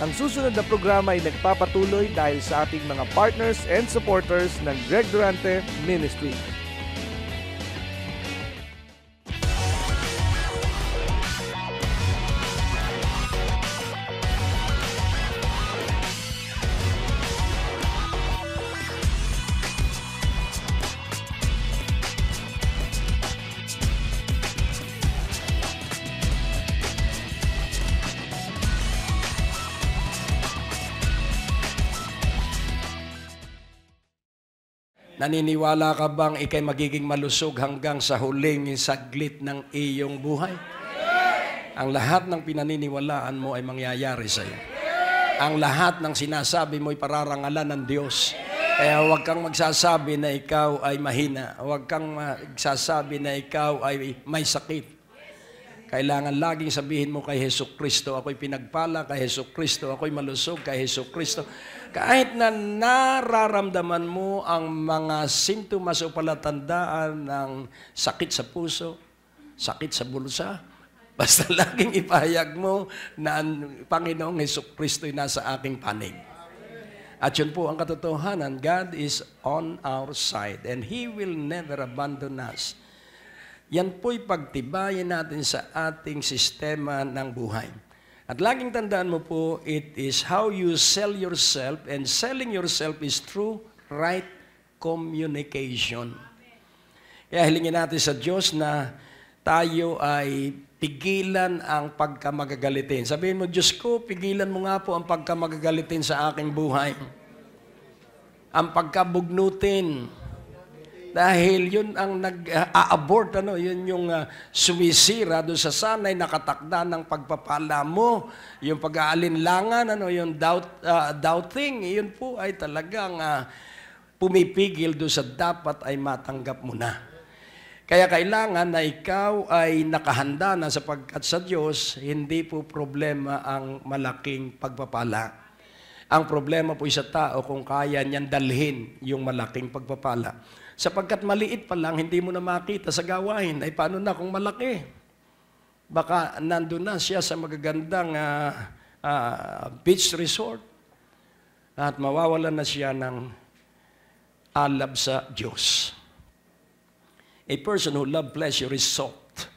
Ang susunod na programa ay nagpapatuloy dahil sa ating mga partners and supporters ng Greg Durante Ministry. Naniniwala ka bang ikay magiging malusog hanggang sa huling saglit ng iyong buhay? Ang lahat ng pinaniniwalaan mo ay mangyayari sa iyo. Ang lahat ng sinasabi mo ay pararangalan ng Diyos. Kaya huwag kang magsasabi na ikaw ay mahina. Huwag kang magsasabi na ikaw ay may sakit. Kailangan laging sabihin mo kay Jesucristo, ako'y pinagpala kay Jesucristo, ako'y malusog kay Jesucristo. Kahit na nararamdaman mo ang mga simptomas o palatandaan ng sakit sa puso, sakit sa bulsa, basta laging ipahayag mo na ang Panginoong Jesucristo ay nasa aking panig. At yun po ang katotohanan, God is on our side and He will never abandon us. Yan po'y pagtibayin natin sa ating sistema ng buhay. At laging tandaan mo po, it is how you sell yourself, and selling yourself is through right communication. Kaya hilingin natin sa Diyos na tayo ay pigilan ang pagkamagagalitin. Sabihin mo, Diyos ko, pigilan mo nga po ang pagkamagagalitin sa aking buhay. Ang pagkabugnutin. Dahil yun ang nag-a-abort, yun yung sumisira doon sa sanay nakatakda ng pagpapala mo. Yung pag-aalinlangan, yung doubting, yun po ay talagang pumipigil doon sa dapat ay matanggap mo na. Kaya kailangan na ikaw ay nakahanda na sapagkat sa Diyos, hindi po problema ang malaking pagpapala. Ang problema po sa tao kung kaya niyan dalhin yung malaking pagpapala. Sapagkat maliit pa lang, hindi mo na makita sa gawain. Ay paano na kung malaki? Baka nandun na siya sa magagandang beach resort at mawawalan na siya ng alab sa Diyos. A person who loves pleasure is soft.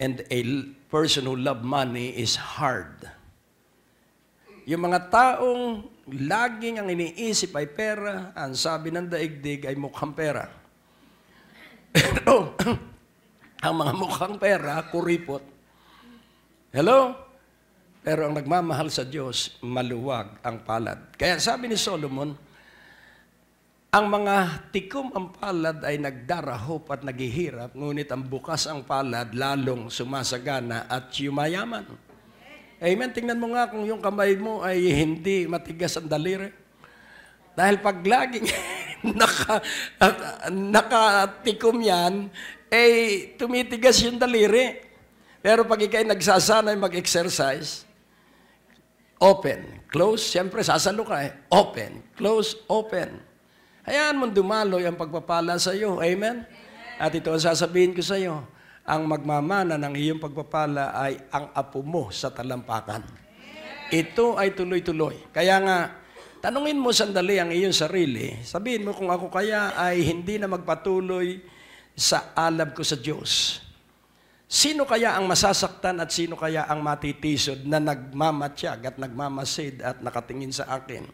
And a person who loves money is hard. Yung mga taong laging ang iniisip ay pera, ang sabi ng daigdig ay mukhang pera. Pero ang mga mukhang pera, kuripot. Hello? Pero ang nagmamahal sa Diyos, maluwag ang palad. Kaya sabi ni Solomon, ang mga tikom ang palad ay nagdarahop at naghihirap, ngunit ang bukas ang palad lalong sumasagana at yumayaman. Amen. Tingnan mo nga kung yung kamay mo ay hindi matigas ang daliri. Dahil pag laging nakatikom yan, tumitigas yung daliri. Pero pag ikay nagsasanay mag-exercise, open, close, siyempre sasalo ka open, close, open. Hayaan mong dumaloy ang pagpapala sa iyo. Amen? At ito ang sasabihin ko sa iyo. Ang magmamana ng iyong pagpapala ay ang apo mo sa talampakan. Ito ay tuloy-tuloy. Kaya nga, tanungin mo sandali ang iyong sarili. Sabihin mo kung ako kaya ay hindi na magpatuloy sa alab ko sa Diyos. Sino kaya ang masasaktan at sino kaya ang matitisod na nagmamatsyag at nagmamasid at nakatingin sa akin?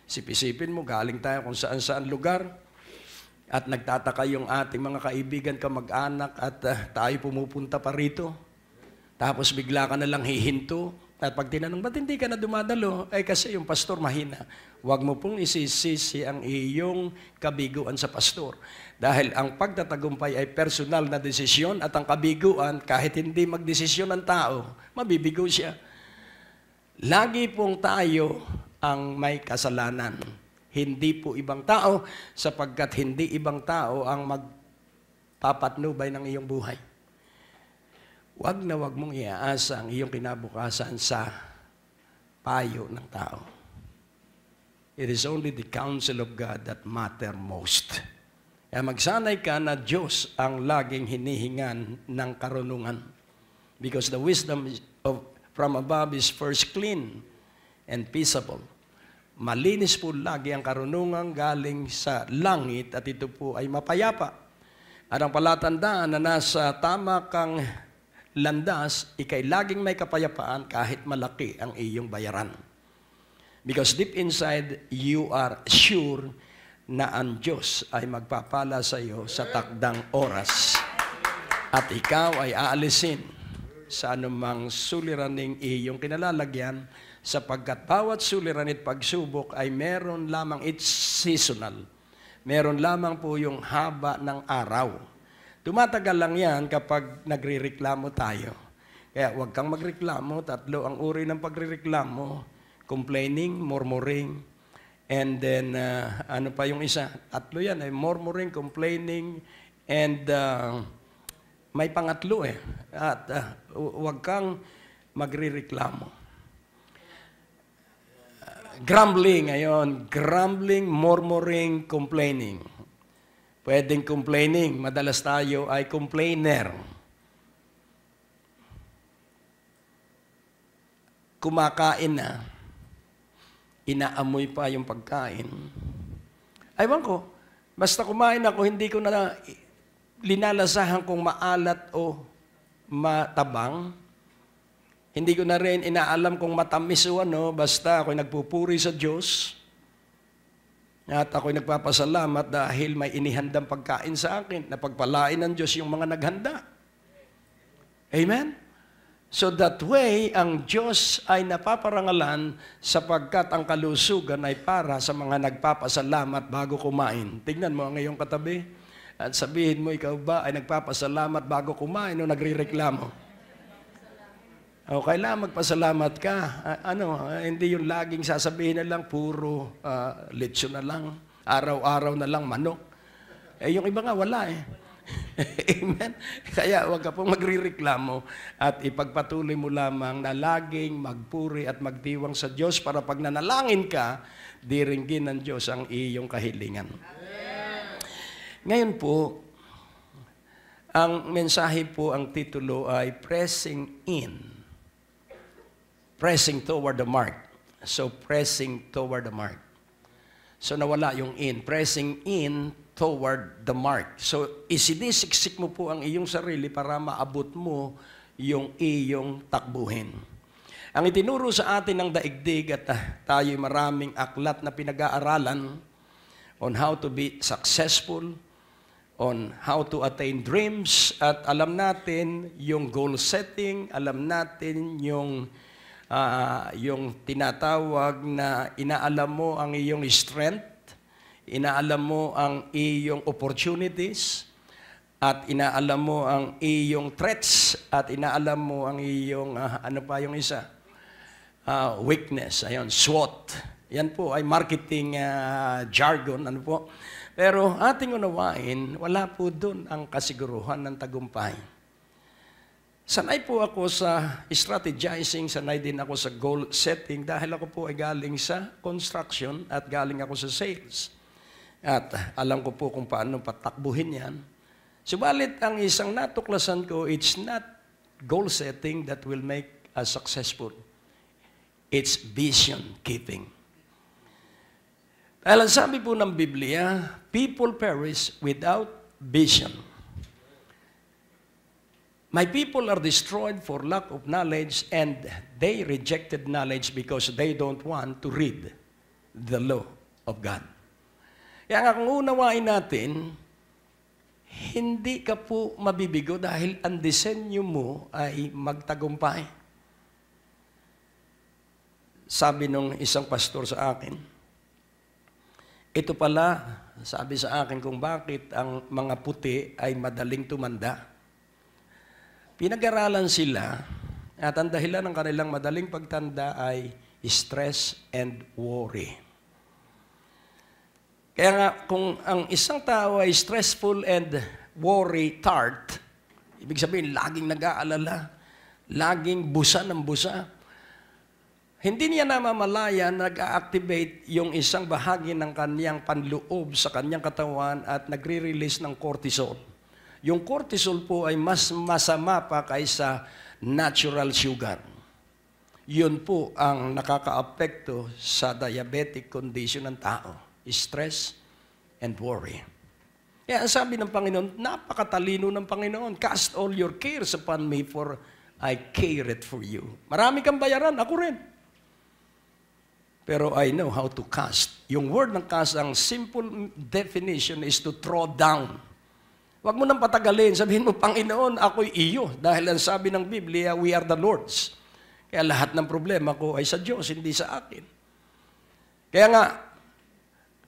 Sipin mo, galing tayo kung saan-saan lugar. At nagtataka yung ating mga kaibigan, kamag-anak at tayo pumupunta pa rito. Tapos bigla ka na lang hihinto. At pag tinanong, ba't hindi ka na dumadalo? Ay kasi yung pastor mahina. Huwag mo pong isisisi ang iyong kabiguan sa pastor. Dahil ang pagtatagumpay ay personal na desisyon at ang kabiguan, kahit hindi magdesisyon ng tao, mabibigo siya. Lagi pong tayo ang may kasalanan. Hindi po ibang tao, sapagkat hindi ibang tao ang magpapatnubay ng iyong buhay. Huwag na huwag mong iaasa ang iyong kinabukasan sa payo ng tao. It is only the counsel of God that matter most. Kaya magsanay ka na Diyos ang laging hinihingan ng karunungan. Because the wisdom from above is first clean and peaceable. Malinis po lagi ang karunungan galing sa langit at ito po ay mapayapa. At ang palatandaan na nasa tama kang landas, ikay laging may kapayapaan kahit malaki ang iyong bayaran. Because deep inside, you are sure na ang Diyos ay magpapala sa iyo sa takdang oras. At ikaw ay aalisin sa anumang suliraning iyong kinalalagyan sapagkat bawat suliran at pagsubok ay meron lamang, it's seasonal. Meron lamang po yung haba ng araw. Tumatagal lang yan kapag nagrireklamo tayo. Kaya huwag kang magreklamo, 3 ang uri ng pagrereklamo. Complaining, murmuring, and then, ano pa yung isa? 3 yan, murmuring, complaining, and may pangatlo eh. At huwag kang magrireklamo. Grumbling, ayon. Grumbling, murmuring, complaining. Pwedeng complaining, madalas tayo ay complainer. Kumakain na. Inaamoy pa yung pagkain. Aywan ko, basta kumain ako, hindi ko na linalasahan kung maalat o matabang. Hindi ko na rin inaalam kung matamis o ano, basta ako'y nagpupuri sa Diyos. At ako'y nagpapasalamat dahil may inihandang pagkain sa akin. Napagpalain ng Diyos yung mga naghanda. Amen? So that way, ang Diyos ay napaparangalan sapagkat ang kalusugan ay para sa mga nagpapasalamat bago kumain. Tingnan mo ang iyong katabi at sabihin mo, ikaw ba ay nagpapasalamat bago kumain o nagrireklamo? O kailangan magpasalamat ka. Hindi yung laging sasabihin na lang, puro lechon na lang, araw-araw na lang manok. Yung iba nga wala eh. Amen? Kaya huwag ka pong magrireklamo at ipagpatuloy mo lamang na laging magpuri at magdiwang sa Diyos para pag nanalangin ka, diringgin ng Diyos ang iyong kahilingan. Ngayon po, ang mensahe po, ang titulo ay Pressing In. Pressing toward the mark. So, pressing toward the mark. So, nawala yung in. Pressing in toward the mark. So, isinisiksik mo po ang iyong sarili para maabot mo yung iyong takbuhin. Ang itinuro sa atin ng daigdig at tayo'y maraming aklat na pinag-aaralan on how to be successful, on how to attain dreams, at alam natin yung goal setting, alam natin yung tinatawag na inaalam mo ang iyong strength, inaalam mo ang iyong opportunities, at inaalam mo ang iyong threats, at inaalam mo ang iyong, ano pa yung isa? Weakness. Ayun, SWOT. Yan po ay marketing jargon. Ano po? Pero ating unawain, wala po dun ang kasiguruhan ng tagumpay. Sanay po ako sa strategizing, sanay din ako sa goal setting dahil ako po ay galing sa construction at galing ako sa sales. At alam ko po kung paano patakbuhin yan. Subalit ang isang natuklasan ko, it's not goal setting that will make us successful. It's vision keeping. Dahil ang sabi po ng Biblia, people perish without vision. My people are destroyed for lack of knowledge, and they rejected knowledge because they don't want to read the law of God. Kaya nga kung unawain natin, hindi ka po mabibigo dahil ang disenyo mo ay magtagumpay. Sabi nung isang pastor sa akin, ito pala, sabi sa akin kung bakit ang mga puti ay madaling tumanda. Pinag-aralan sila at ang dahilan ng kanilang madaling pagtanda ay stress and worry. Kaya nga, kung ang isang tao ay stressful and worry-tart, ibig sabihin, laging nag-aalala, laging busa ng busa, hindi niya namamalaya nag-activate yung isang bahagi ng kanyang panloob sa kanyang katawan at nagre-release ng cortisol. Yung cortisol po ay mas masama pa kaysa natural sugar. Yun po ang nakakaapekto sa diabetic condition ng tao. Stress and worry. Kaya ang sabi ng Panginoon, napakatalino ng Panginoon. Cast all your cares upon me for I care it for you. Marami kang bayaran, ako rin. Pero I know how to cast. Yung word ng cast, ang simple definition is to throw down. Huwag mo nang patagalin. Sabihin mo, Panginoon, ako'y iyo. Dahil ang sabi ng Biblia, we are the Lord's. Kaya lahat ng problema ko ay sa Diyos, hindi sa akin. Kaya nga,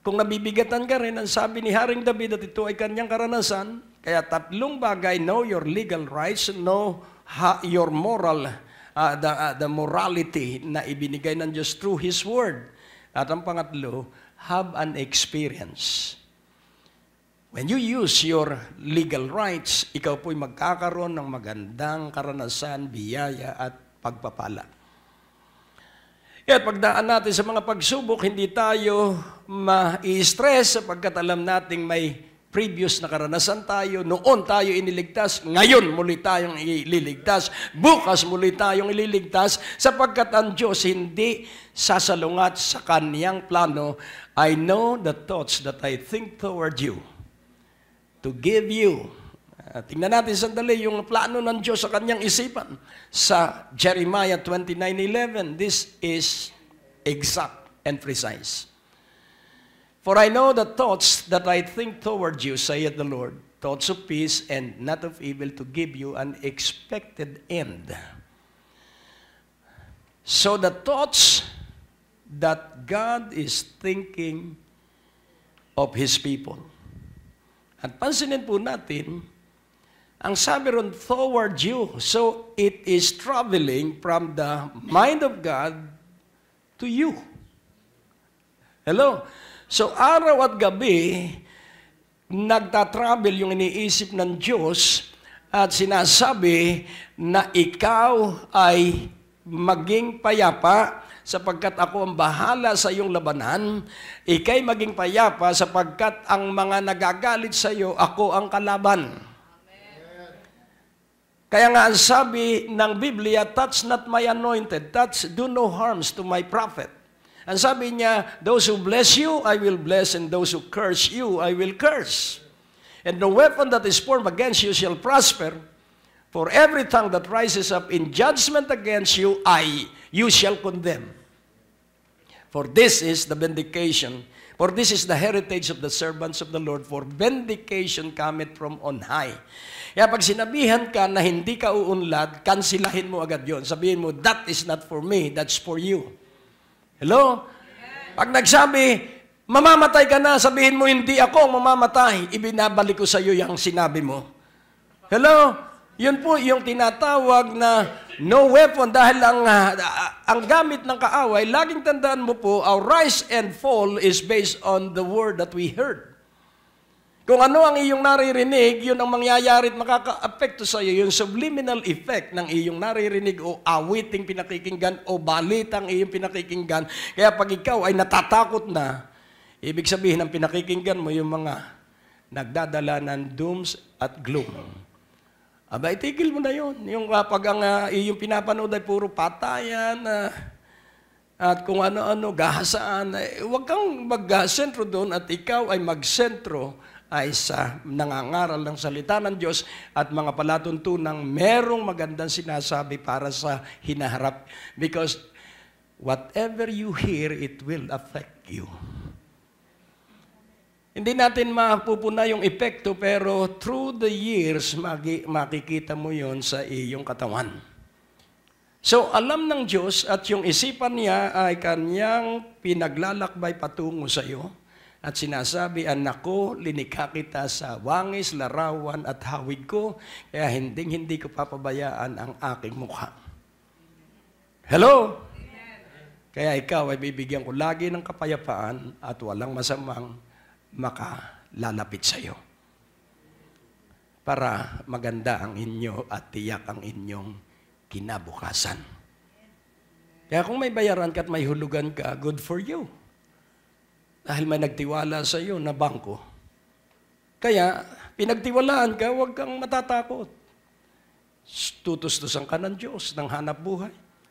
kung nabibigatan ka rin, ang sabi ni Haring David at ito ay kanyang karanasan, kaya tatlong bagay, know your legal rights, know your moral, the morality na ibinigay ng Diyos through His Word. At ang pangatlo, have an experience. When you use your legal rights, ikaw po'y magkakaroon ng magandang karanasan, biyaya at pagpapala. At pagdaan natin sa mga pagsubok, hindi tayo ma-stress sapagkat alam nating may previous na karanasan tayo. Noon tayo iniligtas, ngayon muli tayong ililigtas, bukas muli tayong ililigtas sapagkat ang Diyos hindi sasalungat sa Kaniyang plano. I know the thoughts that I think toward you, to give you. Tingnan natin sandali yung plano ng Diyos sa Kanyang isipan. Sa Jeremiah 29:11, this is exact and precise. For I know the thoughts that I think toward you, saith the Lord, thoughts of peace and not of evil, to give you an expected end. So the thoughts that God is thinking of His people. At pansinin po natin, ang sabi ron, toward you. So, it is traveling from the mind of God to you. Hello? So, araw at gabi, nagtatravel yung iniisip ng Diyos at sinasabi na ikaw ay maging payapa sapagkat ako ang bahala sa iyong labanan. Ika'y maging payapa sapagkat ang mga nagagalit sa iyo, ako ang kalaban. Kaya nga ang sabi ng Biblia, touch not my anointed, do no harms to my prophet. Ang sabi niya, those who bless you, I will bless, and those who curse you, I will curse. And no weapon that is formed against you shall prosper, for every tongue that rises up in judgment against you, you shall condemn. For this is the vindication, for this is the heritage of the servants of the Lord, for vindication cometh from on high. Kaya pag sinabihan ka na hindi ka uunlad, kansilahin mo agad yon. Sabihin mo, that is not for me, that's for you. Hello? Pag nagsabi, mamamatay ka na, sabihin mo, hindi ako mamamatay, ibinabalik ko sa iyo yung sinabi mo. Hello? Yun po yung tinatawag na no weapon dahil ang gamit ng kaaway, laging tandaan mo po, our rise and fall is based on the word that we heard. Kung ano ang iyong naririnig, yun ang mangyayari at makaka-apekto sa iyo, yung subliminal effect ng iyong naririnig o awiting pinakikinggan o balitang iyong pinakikinggan. Kaya pag ikaw ay natatakot na, ibig sabihin ng pinakikinggan mo yung mga nagdadala ng dooms at gloom. Aba, itigil mo na yun. Yung kapag ang iyong pinapanood ay puro patayan, at kung ano-ano, gahasaan, huwag kang mag-sentro doon at ikaw ay mag-sentro ay sa nangangaral ng salita ng Diyos at mga palatuntunang merong magandang sinasabi para sa hinaharap. Because whatever you hear, it will affect you. Hindi natin mapupuna yung epekto, pero through the years, makikita mo yon sa iyong katawan. So, alam ng Diyos at yung isipan niya ay kanyang pinaglalakbay patungo sa iyo. At sinasabi, anak ko, linikha kita sa wangis, larawan at hawig ko, kaya hindi ko papabayaan ang aking mukha. Hello? Amen. Kaya ikaw ay bibigyan ko lagi ng kapayapaan at walang masamang makalalapit sa iyo. Para maganda ang inyo at tiyak ang inyong kinabukasan. Kaya kung may bayaran ka at may hulugan ka, good for you. Dahil may nagtiwala sa iyo na bangko. Kaya, pinagtiwalaan ka, huwag kang matatakot. Tutustusan ka ng Diyos, ng hanap buhay.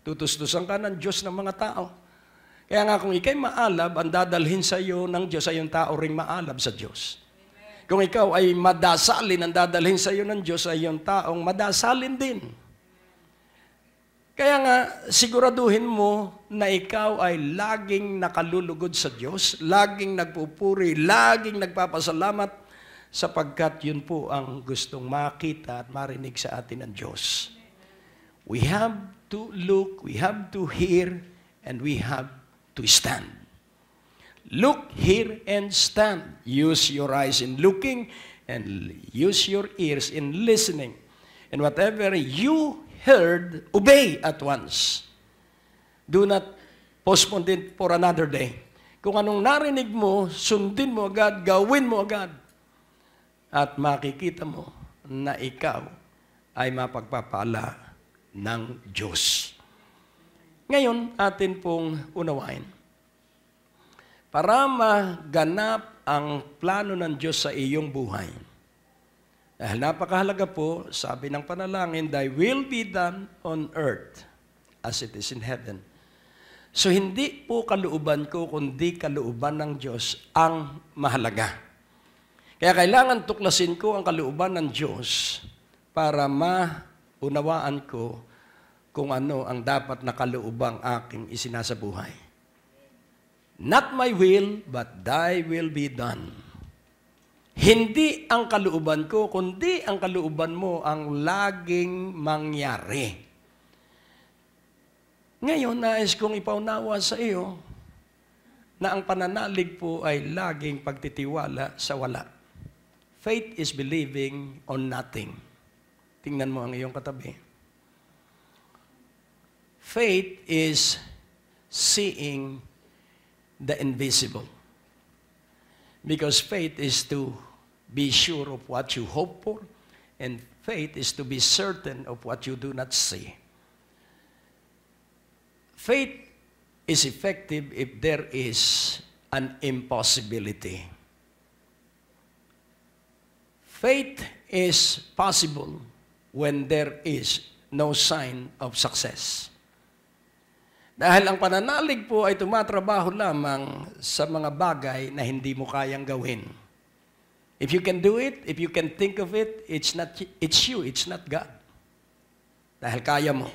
Tutustusan ka ng Diyos ng mga tao. Kaya nga kung ikay maalab, ang dadalhin sa iyo ng Diyos ay yung tao ring maalab sa Diyos. Kung ikaw ay madasalin, ang dadalhin sa iyo ng Diyos ay yung taong madasalin din. Kaya nga, siguraduhin mo na ikaw ay laging nakalulugod sa Diyos, laging nagpupuri, laging nagpapasalamat, sapagkat yun po ang gustong makita at marinig sa atin ng Diyos. We have to look, we have to hear, and we have to stand. Look, hear, and stand. Use your eyes in looking, and use your ears in listening. And whatever you heard, obey at once. Do not postpone it for another day. Kung anong narinig mo, sundin mo agad, gawin mo agad. At makikita mo na ikaw ay mapagpapala ng Diyos. Ngayon, atin pong unawain. Para maganap ang plano ng Diyos sa iyong buhay. Dahil napakahalaga po, sabi ng panalangin, Thy will be done on earth as it is in heaven. So hindi po kalooban ko, kundi kalooban ng Diyos ang mahalaga. Kaya kailangan tuklasin ko ang kalooban ng Diyos para maunawaan ko kung ano ang dapat na kaloobang aking isinasabuhay. Not my will, but thy will be done. Hindi ang kalooban ko, kundi ang kalooban mo ang laging mangyari. Ngayon, nais kong ipaunawa sa iyo na ang pananalig po ay laging pagtitiwala sa wala. Faith is believing on nothing. Tingnan mo ang iyong katabi. Faith is seeing the invisible. Because faith is to be sure of what you hope for, and faith is to be certain of what you do not see. Faith is effective if there is an impossibility. Faith is possible when there is no sign of success. Dahil ang pananalig po ay tumatrabaho lamang sa mga bagay na hindi mo kayang gawin. If you can do it, if you can think of it, it's you, it's not God. Dahil kaya mo.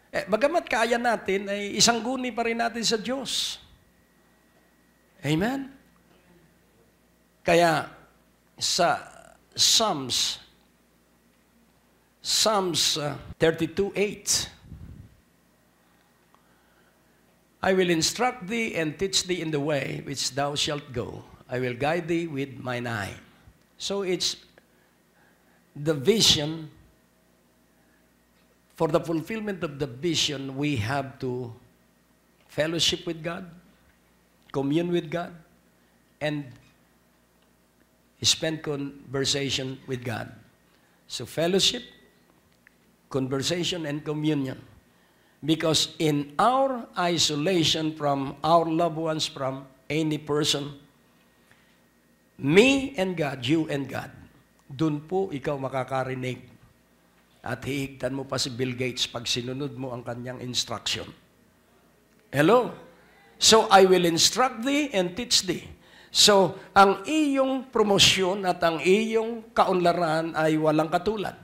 Bagamat kaya natin, ay isang guni pa rin natin sa Diyos. Amen? Kaya sa Psalms 32:8, I will instruct thee and teach thee in the way which thou shalt go. I will guide thee with mine eye. So it's the vision. For the fulfillment of the vision, we have to fellowship with God, commune with God, and spend conversation with God. So fellowship, conversation, and communion. Because in our isolation from our loved ones, from any person, me and God, you and God, dun po ikaw makakarinig. At hiigtan mo pa si Bill Gates pag sinunod mo ang kanyang instruction. Hello? So, I will instruct thee and teach thee. So, ang iyong promosyon at ang iyong kaunlaran ay walang katulad.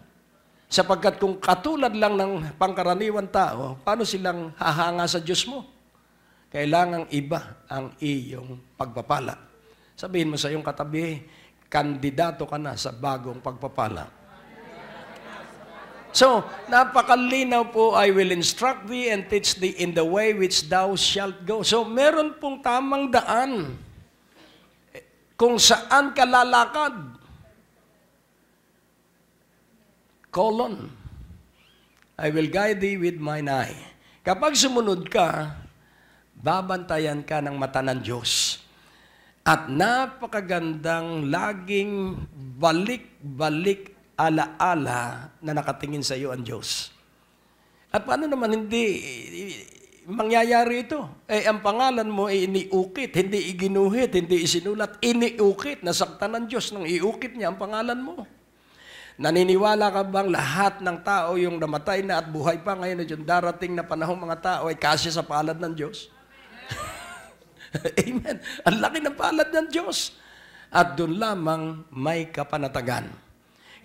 Sapagkat kung katulad lang ng pangkaraniwan tao, paano silang hahanga sa Diyos mo? Kailangang iba ang iyong pagpapala. Sabihin mo sa iyong katabi, kandidato ka na sa bagong pagpapala. So, napakalinaw po, I will instruct thee and teach thee in the way which thou shalt go. So, meron pong tamang daan kung saan ka lalakad. Colon, I will guide thee with mine eye. Kapag sumunod ka, babantayan ka ng mata ng Diyos. At napakagandang laging balik-balik ala-ala na nakatingin sa iyo ang Diyos. At paano naman hindi mangyayari ito? Ang pangalan mo ay iniukit, hindi iginuhit, hindi isinulat, iniukit, nasaktan ng Diyos nang iukit niya ang pangalan mo. Naniniwala ka bang lahat ng tao yung namatay na at buhay pa ngayon at yung darating na panahong mga tao ay kasya sa palad ng Diyos? Amen. Ang laki ng palad ng Diyos. At doon lamang may kapanatagan.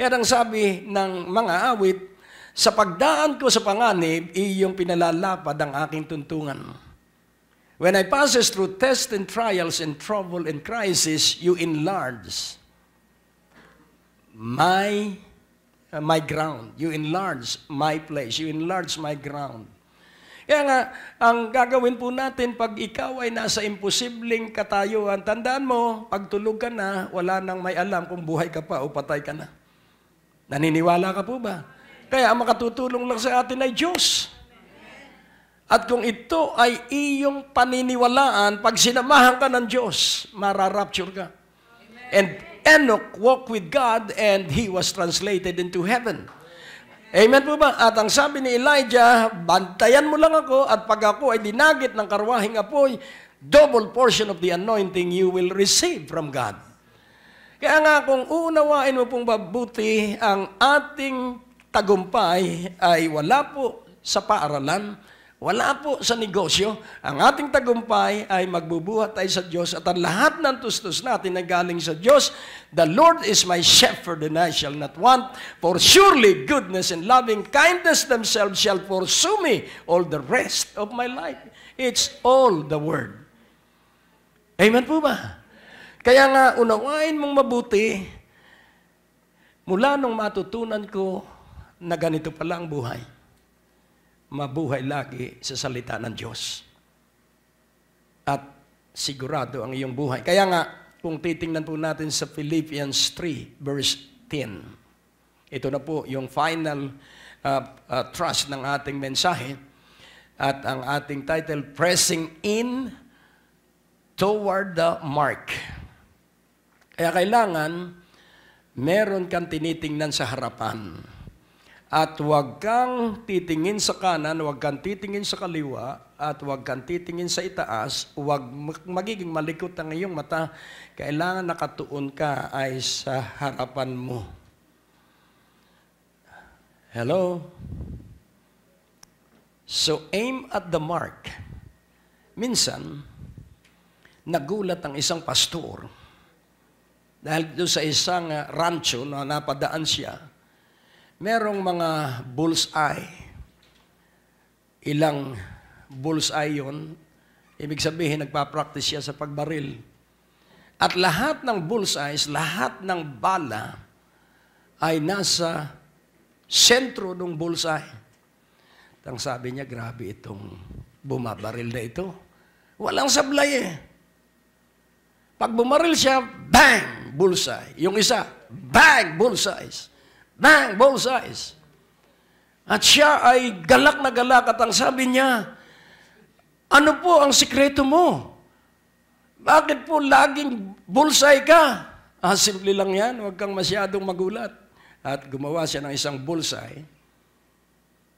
Yan ang sabi ng mga awit, sa pagdaan ko sa panganib, iyong pinalalapad ang aking tuntungan. When I passes through tests and trials and trouble and crisis, you enlarge my ground. You enlarge my place. You enlarge my ground. Kaya nga, ang gagawin po natin pag ikaw ay nasa imposibleng katayuan, tandaan mo, pag tulog ka na, wala nang may alam kung buhay ka pa o patay ka na. Naniniwala ka po ba? Kaya ang makatutulong lang sa atin ay Diyos. At kung ito ay iyong paniniwalaan, pag sinamahan ka ng Diyos, mararapture ka. And Enoch walked with God and he was translated into heaven. Amen po ba? At ang sabi ni Elijah, bantayan mo lang ako at pag ako ay dinagit ng karwahing apoy, double portion of the anointing you will receive from God. Kaya nga kung uunawain mo pong mabuti, ang ating tagumpay ay wala po sa paaralan, wala po sa negosyo. Ang ating tagumpay ay magbubuhat tayo sa Diyos at ang lahat ng tustos natin ay galing sa Diyos. The Lord is my shepherd and I shall not want, for surely goodness and loving kindness themselves shall pursue me all the rest of my life. It's all the Word. Amen po ba? Kaya nga unawain mong mabuti, mula nung matutunan ko na ganito pala ang buhay, mabuhay lagi sa salita ng Diyos. At sigurado ang iyong buhay. Kaya nga, kung titingnan po natin sa Philippians 3, verse 10, ito na po yung final thrust ng ating mensahe. At ang ating title, Pressing In Toward the Mark. Kaya kailangan, meron kang tinitingnan sa harapan. At huwag kang titingin sa kanan, huwag kang titingin sa kaliwa, at huwag kang titingin sa itaas, huwag magiging malikot ang iyong mata. Kailangan nakatuon ka ay sa harapan mo. Hello? So aim at the mark. Minsan, nagulat ang isang pastor dahil doon sa isang rancho na napadaan siya. Merong mga bullseye. Ilang bullseye yun. Ibig sabihin, nagpa-practice siya sa pagbaril. At lahat ng bullseyes, lahat ng bala, ay nasa sentro ng bullseye. Ang sabi niya, grabe itong bumabaril na ito. Walang sablay eh. Pag bumaril siya, bang! Bullseye. Yung isa, bang! Bullseyes. Bang! Bullseyes. At siya ay galak na galak at ang sabi niya, ano po ang sikreto mo? Bakit po laging bullseye ka? Simple lang yan, huwag kang masyadong magulat. At gumawa siya ng isang bullseye.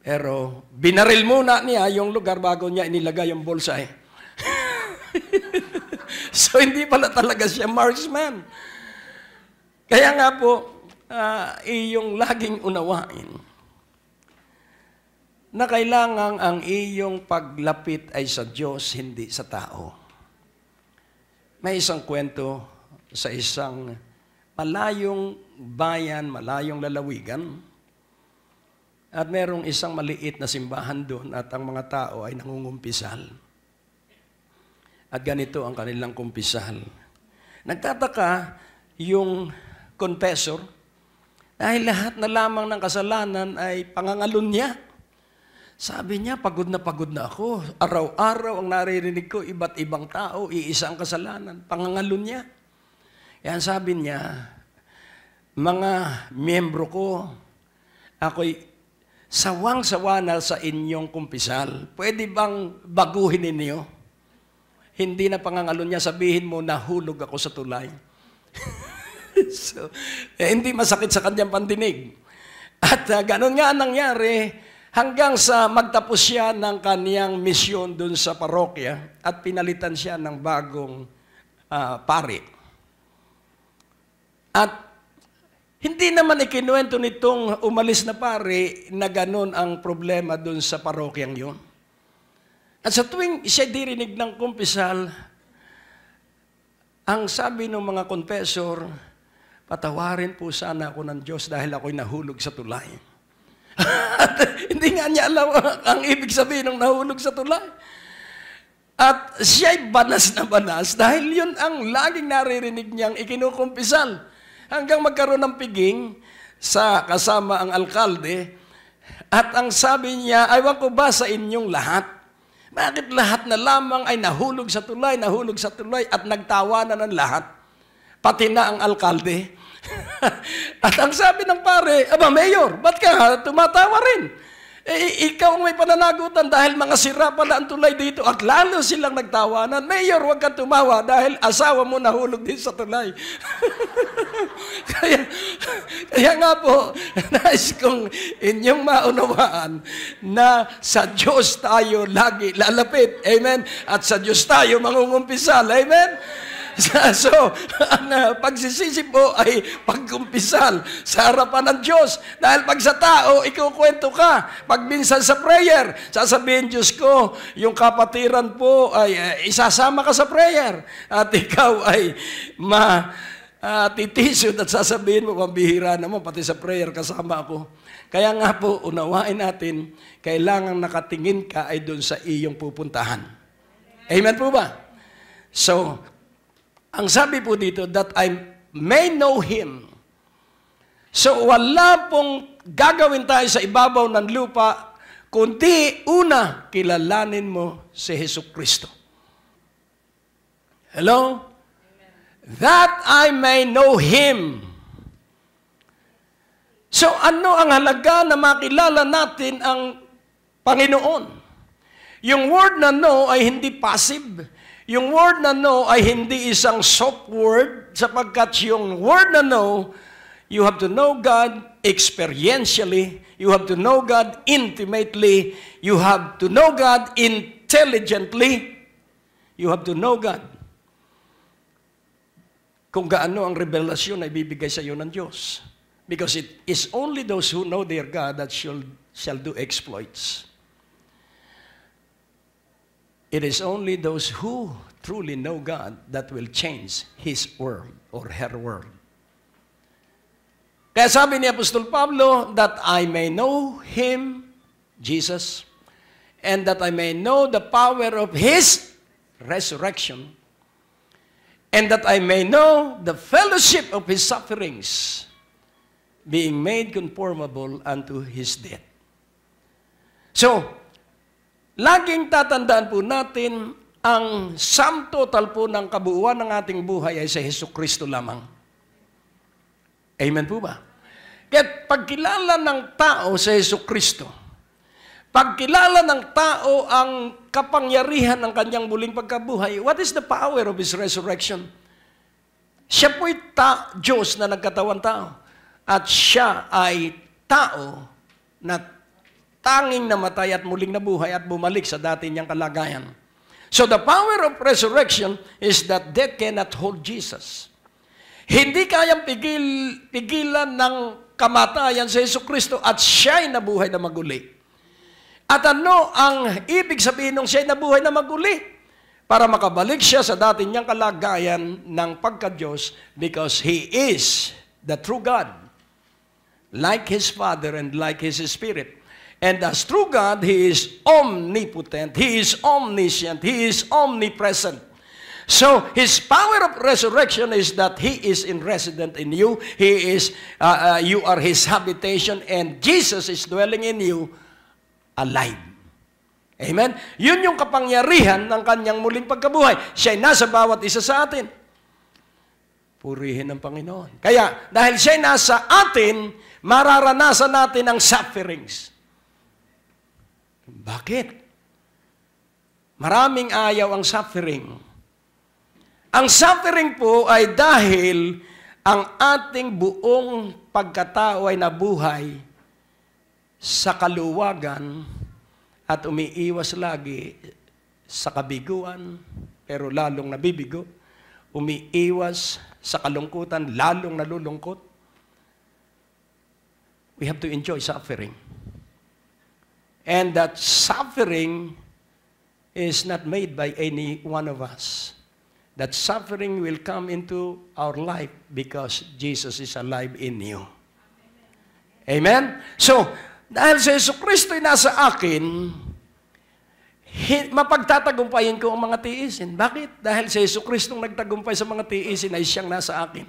Pero binaril muna niya yung lugar bago niya inilagay yung bullseye. So hindi pala talaga siya marksman. Kaya nga po, iyong laging unawain na kailangan ang iyong paglapit ay sa Diyos, hindi sa tao. May isang kwento sa isang malayong bayan, malayong lalawigan, at merong isang maliit na simbahan doon at ang mga tao ay nangungumpisal. At ganito ang kanilang kumpisal. Nagtataka yung confessor dahil lahat na lamang ng kasalanan ay pangangalun niya. Sabi niya, pagod na ako. Araw-araw ang naririnig ko, iba't ibang tao, iisa ang kasalanan. Pangangalun niya. Yan sabi niya, mga miyembro ko, ako'y sawang-sawa na sa inyong kumpisal. Pwede bang baguhin ninyo? Hindi na pangangalun niya, sabihin mo, nahulog ako sa tulay. So, hindi masakit sa kanyang pandinig. At ganun nga nangyari hanggang sa magtapos siya ng kaniyang misyon dun sa parokya at pinalitan siya ng bagong pari. At Hindi naman ikinuwento nitong umalis na pare na ganun ang problema dun sa parokyang yun. At sa tuwing siya dirinig ng kumpisal, ang sabi ng mga confessor, patawarin po sana ako ng Diyos dahil ako'y nahulog sa tulay. Hindi nga niya alam ang ibig sabihin ng nahulog sa tulay. At siya'y banas na banas dahil yun ang laging naririnig niyang ikinukumpisal. Hanggang magkaroon ng piging sa kasama ang alkalde. At ang sabi niya, aywan ko ba sa inyong lahat? Bakit lahat na lamang ay nahulog sa tulay at nagtawanan ng lahat? Pati na ang alkalde. At ang sabi ng pare, aba Mayor, ba't ka tumatawa rin? Ikaw ang may pananagutan dahil mga sira pala ang tulay dito at lalo silang nagtawanan. Mayor, huwag kang tumawa dahil asawa mo nahulog din sa tulay. kaya nga po, nais kong inyong maunawaan na sa Diyos tayo lagi lalapit. Amen? At sa Diyos tayo mangungumpisal. Amen? So, ang pagsisisi po ay pagkumpisal sa harapan ng Diyos. Dahil pag sa tao, ikukwento ka. Pag minsan sa prayer, sasabihin, Diyos ko, yung kapatiran po ay isasama ka sa prayer. At ikaw ay titisod at sasabihin mo, pambihira naman, pati sa prayer kasama ako. Kaya nga po, unawain natin, kailangan nakatingin ka ay doon sa iyong pupuntahan. Amen po ba? So, ang sabi po dito, that I may know Him. So, wala pong gagawin tayo sa ibabaw ng lupa, kundi una, kilalanin mo si Jesucristo. Hello? Amen. That I may know Him. So, ano ang halaga na makilala natin ang Panginoon? Yung word na know ay hindi passive. Yung word na know ay hindi isang soft word sapagkat yung word na know, you have to know God experientially, you have to know God intimately, you have to know God intelligently, you have to know God. Kung gaano ang revelasyon na ibibigay sa iyo ng Diyos. Because it is only those who know their God that shall do exploits. It is only those who truly know God that will change His world or her world. Kaya sabi ni Apostol Pablo, that I may know Him, Jesus, and that I may know the power of His resurrection, and that I may know the fellowship of His sufferings, being made conformable unto His death. So, laging tatandaan po natin, ang sum total po ng kabuuan ng ating buhay ay sa Jesucristo lamang. Amen po ba? Kaya pagkilala ng tao sa Jesucristo, pagkilala ng tao ang kapangyarihan ng kanyang muling pagkabuhay, what is the power of His resurrection? Siya po'y Diyos na nagkatawan tao. At siya ay tao na tanging namatay at muling nabuhay at bumalik sa dati niyang kalagayan. So the power of resurrection is that death cannot hold Jesus. Hindi kayang pigilan ng kamatayan sa Jesucristo at siya'y nabuhay na maguli. At ano ang ibig sabihin ng siya'y nabuhay na maguli? Para makabalik siya sa dati niyang kalagayan ng pagka-Diyos because He is the true God, like His Father and like His Spirit. And as true God, He is omnipotent, He is omniscient, He is omnipresent. So, His power of resurrection is that He is resident in you, you are His habitation, and Jesus is dwelling in you alive. Amen? Yun yung kapangyarihan ng kanyang muling pagkabuhay. Siya'y nasa bawat isa sa atin. Purihin ng Panginoon. Kaya, dahil siya'y nasa atin, mararanasan natin ang sufferings. Bakit? Maraming ayaw ang suffering. Ang suffering po ay dahil ang ating buong pagkatao ay nabuhay sa kaluwagan at umiiwas lagi sa kabiguan, pero lalong nabibigo. Umiiwas sa kalungkutan, lalong nalulungkot. we have to enjoy suffering. And that suffering is not made by any one of us. That suffering will come into our life because Jesus is alive in you. Amen? So, dahil si Jesucristo ay nasa akin, mapagtatagumpayin ko ang mga tiisin. Bakit? Dahil si Jesucristo nagtagumpay sa mga tiisin ay siyang nasa akin.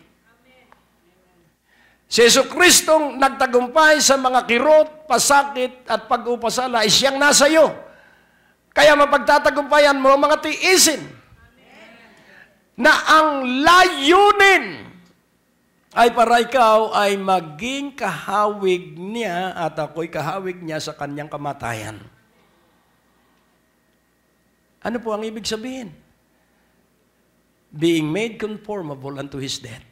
Si Jesucristo nagtagumpay sa mga kirot, pasakit at pag-upasala ay siyang nasa iyo. Kaya mapagtatagumpayan mo ang mga tiisin. Na ang layunin ay para ikaw ay maging kahawig niya at ako'y kahawig niya sa kanyang kamatayan. Ano po ang ibig sabihin? Being made conformable unto His death.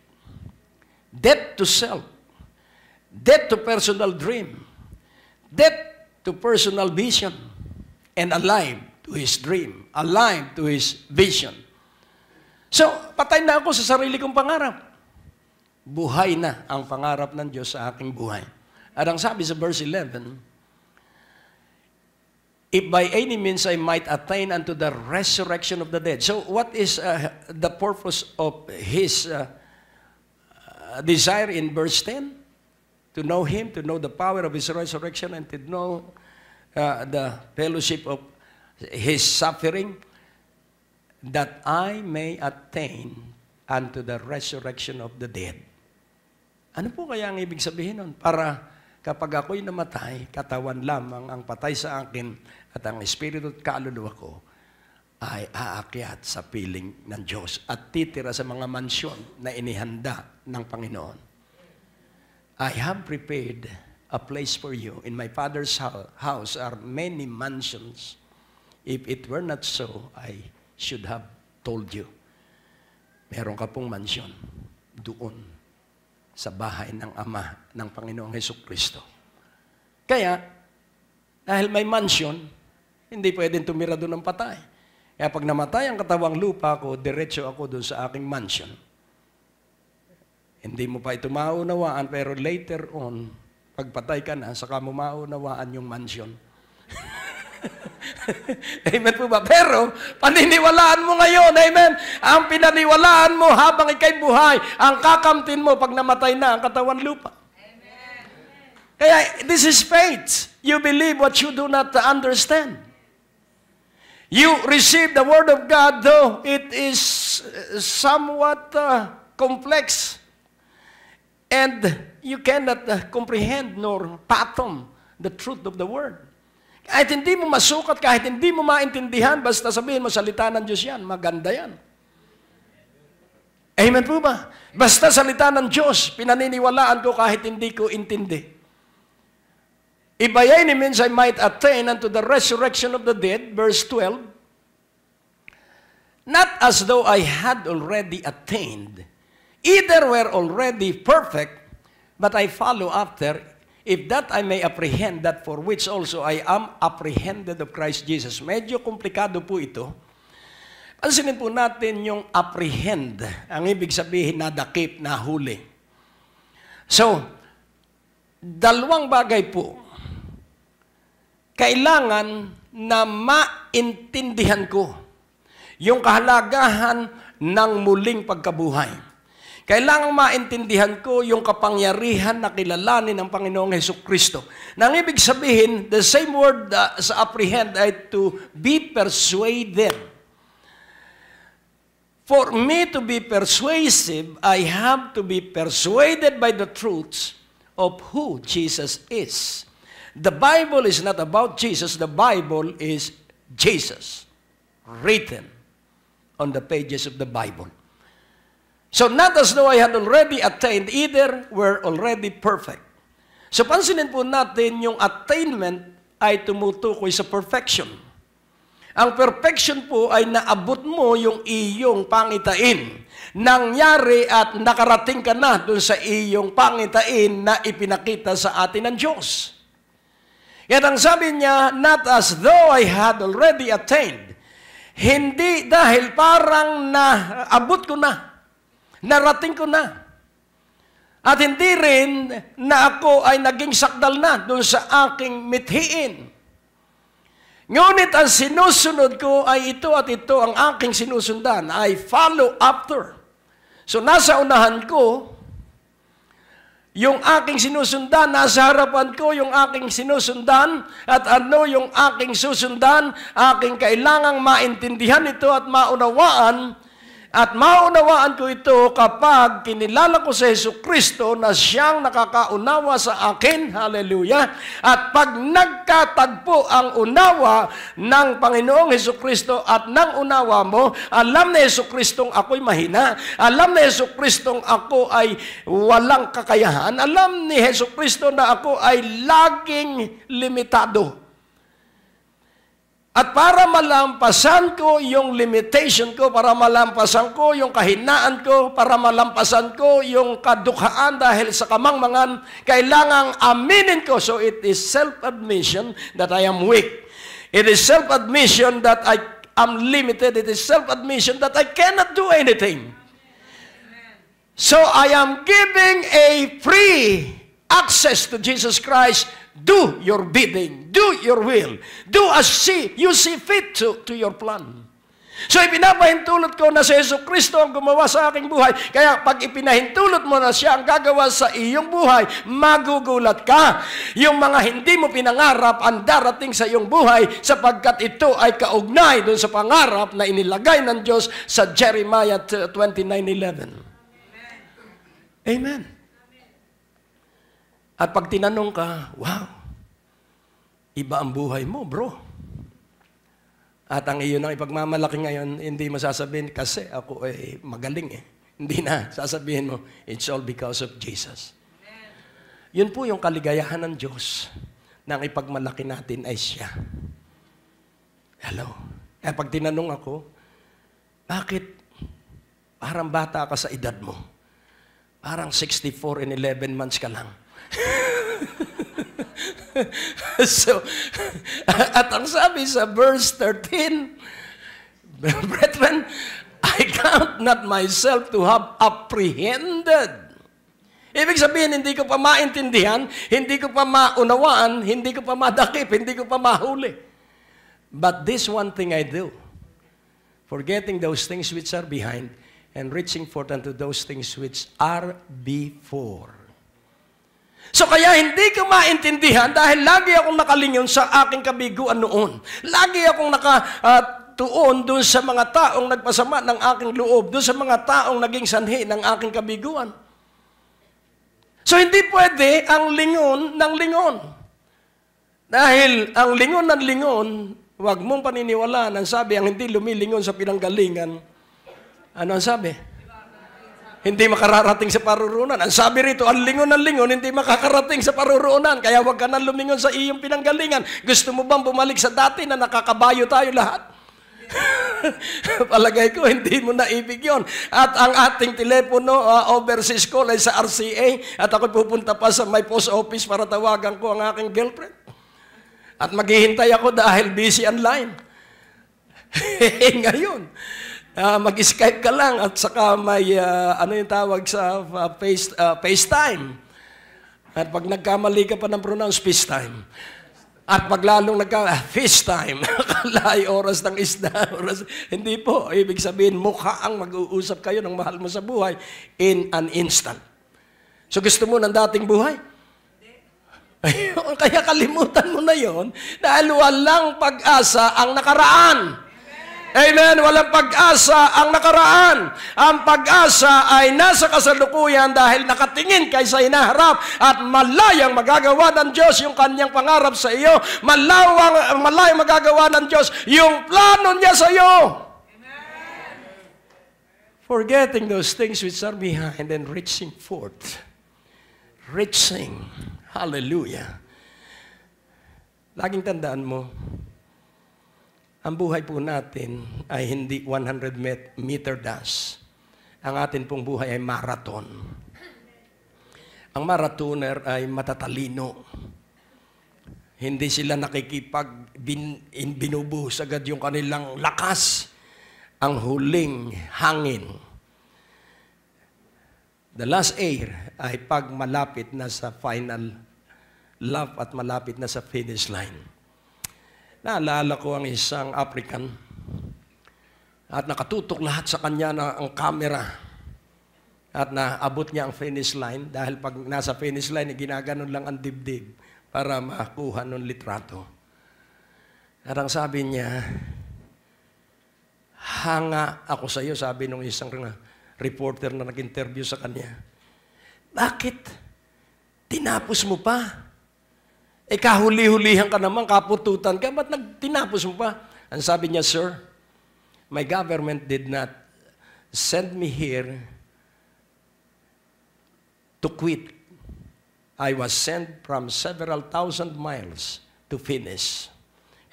Death to self. Death to personal dream. Death to personal vision. And alive to His dream. Alive to His vision. So, patay na ako sa sarili kong pangarap. Buhay na ang pangarap ng Diyos sa aking buhay. At ang sabi sa verse 11, if by any means I might attain unto the resurrection of the dead. So, what is the purpose of His desire in verse 10? To know Him, to know the power of His resurrection, and to know the fellowship of His suffering, that I may attain unto the resurrection of the dead. Ano po kaya ang ibig sabihin nun? Para kapag ako'y namatay, katawan lamang ang patay sa akin at ang espiritu at kaluluwa ko ay aakyat sa piling ng Diyos at titira sa mga mansyon na inihanda ng Panginoon. I have prepared a place for you. In my Father's house are many mansions. If it were not so, I should have told you. Meron ka pong mansyon doon sa bahay ng Ama ng Panginoong Hesukristo. Kaya, dahil may mansyon, hindi pwedeng tumira doon ng patay. Kaya pag namatay ang katawang lupa ko, diretso ako doon sa aking mansyon. Hindi mo pa ito maunawaan, pero later on, pagpatay ka na, saka mo maunawaan yung mansyon. Amen po ba? Pero, paniniwalaan mo ngayon, amen? Ang pinaniwalaan mo habang ikay buhay, ang kakamtin mo pag namatay na ang katawan lupa. Amen. Kaya, this is faith. You believe what you do not understand. You receive the Word of God, though it is somewhat complex. And you cannot comprehend nor fathom the truth of the Word. Kahit hindi mo masukat, kahit hindi mo maintindihan, basta sabihin mo, salita ng Diyos yan, maganda yan. Amen po ba? Basta salita ng Diyos, pinaniniwalaan ko kahit hindi ko intindi. If by any means I might attain unto the resurrection of the dead, verse 12, not as though I had already attained, either were already perfect, but I follow after, if that I may apprehend that for which also I am apprehended of Christ Jesus. Medyo komplikado po ito. Pansinin po natin yung apprehend. Ang ibig sabihin, nadakip, nahuli. So, dalawang bagay po. Kailangan na maintindihan ko yung kahalagahan ng muling pagkabuhay. Kailangang maintindihan ko yung kapangyarihan na kilalanin ng Panginoong Hesukristo. Nang ibig sabihin, the same word sa apprehend ay to be persuaded. For me to be persuasive, I have to be persuaded by the truths of who Jesus is. The Bible is not about Jesus. The Bible is Jesus, written on the pages of the Bible. So, not as though I had already attained, either were already perfect. So, pansinin po natin yung attainment ay tumutukoy sa perfection. Ang perfection po ay naabot mo yung iyong pangitain. Nangyari at nakarating ka na dun sa iyong pangitain na ipinakita sa atin ng Diyos. Yan ang sabi niya, not as though I had already attained. Hindi dahil parang naabot ko na. Narating ko na. At hindi rin na ako ay naging sakdal na doon sa aking mithiin. Ngunit ang sinusunod ko ay ito at ito ang aking sinusundan. I follow after. So nasa unahan ko, yung aking sinusundan, nasa harapan ko yung aking sinusundan, at ano yung aking susundan, aking kailangang maintindihan ito at maunawaan. At maunawaan ko ito kapag kinilala ko sa Jesucristo na siyang nakakaunawa sa akin. Hallelujah. At pag nagkatagpo ang unawa ng Panginoong Jesucristo at ng unawa mo, alam ni Jesucristong ako'y mahina. Alam ni Jesucristong ako ay walang kakayahan. Alam ni Jesucristo na ako ay laging limitado. At para malampasan ko yung limitation ko, para malampasan ko yung kahinaan ko, para malampasan ko yung kadukhaan dahil sa kamangmangan, kailangang aminin ko. So it is self-admission that I am weak. It is self-admission that I am limited. It is self-admission that I cannot do anything. So I am giving a free access to Jesus Christ. Do your bidding. Do your will. Do as you see fit to your plan. So ipinapahintulot ko na si Jesucristo ang gumawa sa aking buhay. Kaya pag ipinahintulot mo na siya ang gagawa sa iyong buhay, magugulat ka. Yung mga hindi mo pinangarap ang darating sa iyong buhay sapagkat ito ay kaugnay doon sa pangarap na inilagay ng Diyos sa Jeremiah 29:11. Amen. At pag tinanong ka, wow, iba ang buhay mo, bro. At ang iyon ang ipagmamalaki ngayon, hindi mo sasabihin, kasi ako ay magaling eh. Hindi na, sasabihin mo, it's all because of Jesus. Amen. Yun po yung kaligayahan ng Diyos na ang ipagmalaki natin ay siya. Hello. Eh pag tinanong ako, bakit parang bata ka sa edad mo? Parang 64 and 11 months ka lang. So, at ang sabi sa verse 13, brethren, I count not myself to have apprehended. Ibig sabihin, hindi ko pa maintindihan, hindi ko pa maunawaan, hindi ko pa madakip, hindi ko pa mahuli. But this one thing I do, forgetting those things which are behind, and reaching forth unto those things which are before. So kaya hindi ko maintindihan dahil lagi akong nakalingon sa aking kabiguan noon. Lagi akong nakatuon doon sa mga taong nagpasama ng aking loob, doon sa mga taong naging sanhi ng aking kabiguan. So hindi pwede ang lingon ng lingon. Dahil ang lingon ng lingon, huwag mong paniniwalaan. Ang sabi, ang hindi lumilingon sa pinanggalingan, ano ang sabi? Hindi makararating sa paruroonan. Ang sabi rito, ang lingon ng lingon, hindi makakarating sa paruroonan. Kaya huwag ka nang lumingon sa iyong pinanggalingan. Gusto mo bang bumalik sa dati na nakakabayo tayo lahat? Palagay ko, hindi mo naibig yun. At ang ating telepono, overseas call ay sa RCA. At ako pupunta pa sa my post office para tawagan ko ang aking girlfriend. At maghihintay ako dahil busy online. Ngayon, mag-Skype ka lang at saka may, ano yung tawag sa FaceTime. At pag nagkamali ka pa ng pronounce, FaceTime. At pag lalong FaceTime, kalay oras ng isda, oras. Hindi po, ibig sabihin, mukha ang mag-uusap kayo ng mahal mo sa buhay in an instant. So gusto mo ng dating buhay? Kaya kalimutan mo na yon dahil walang pag-asa ang nakaraan. Amen. Walang pag-asa ang nakaraan. Ang pag-asa ay nasa kasalukuyan dahil nakatingin kay sa hinaharap at malayang magagawa ng Diyos yung kanyang pangarap sa iyo. Malayang magagawa ng Diyos yung plano niya sa iyo. Amen. Forgetting those things which are behind and reaching forth. Reaching. Hallelujah. Laging tandaan mo, ang buhay po natin ay hindi 100-meter dash. Ang atin pong buhay ay marathon. Ang marathoner ay matatalino. Hindi sila binubuhos agad yung kanilang lakas. Ang huling hangin The last air ay pag malapit na sa final lap at malapit na sa finish line. Naalala ko ang isang African at nakatutok lahat sa kanya na ang camera at naabot niya ang finish line dahil pag nasa finish line, ginaganon lang ang dibdib para makuha ng litrato. At ang sabi niya, hanga ako sa iyo, sabi nung isang reporter na nag-interview sa kanya. Bakit? Tinapos mo pa? Kahuli-hulihan ka naman, kapututan ka, ba't tinapos mo pa? Ang sabi niya, sir, my government did not send me here to quit. I was sent from several thousand miles to finish.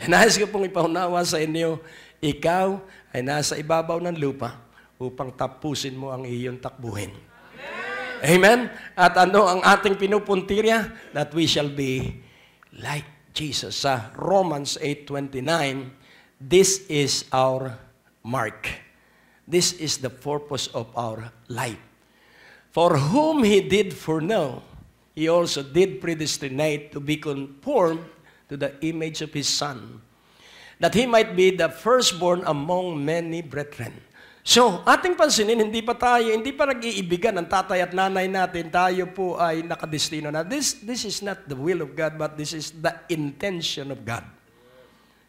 And nais ko pong ipaunawa sa inyo, ikaw ay nasa ibabaw ng lupa upang tapusin mo ang iyong takbuhin. Amen? At ano ang ating pinupuntirya? That we shall be like Jesus. Sa Romans 8:29, this is our mark. This is the purpose of our life. For whom He did foreknow, He also did predestinate to be conformed to the image of His Son, that He might be the firstborn among many brethren. So, ating pansinin, hindi pa nag-iibigan ng tatay at nanay natin, tayo po ay nakadestino na. This is not the will of God, but this is the intention of God.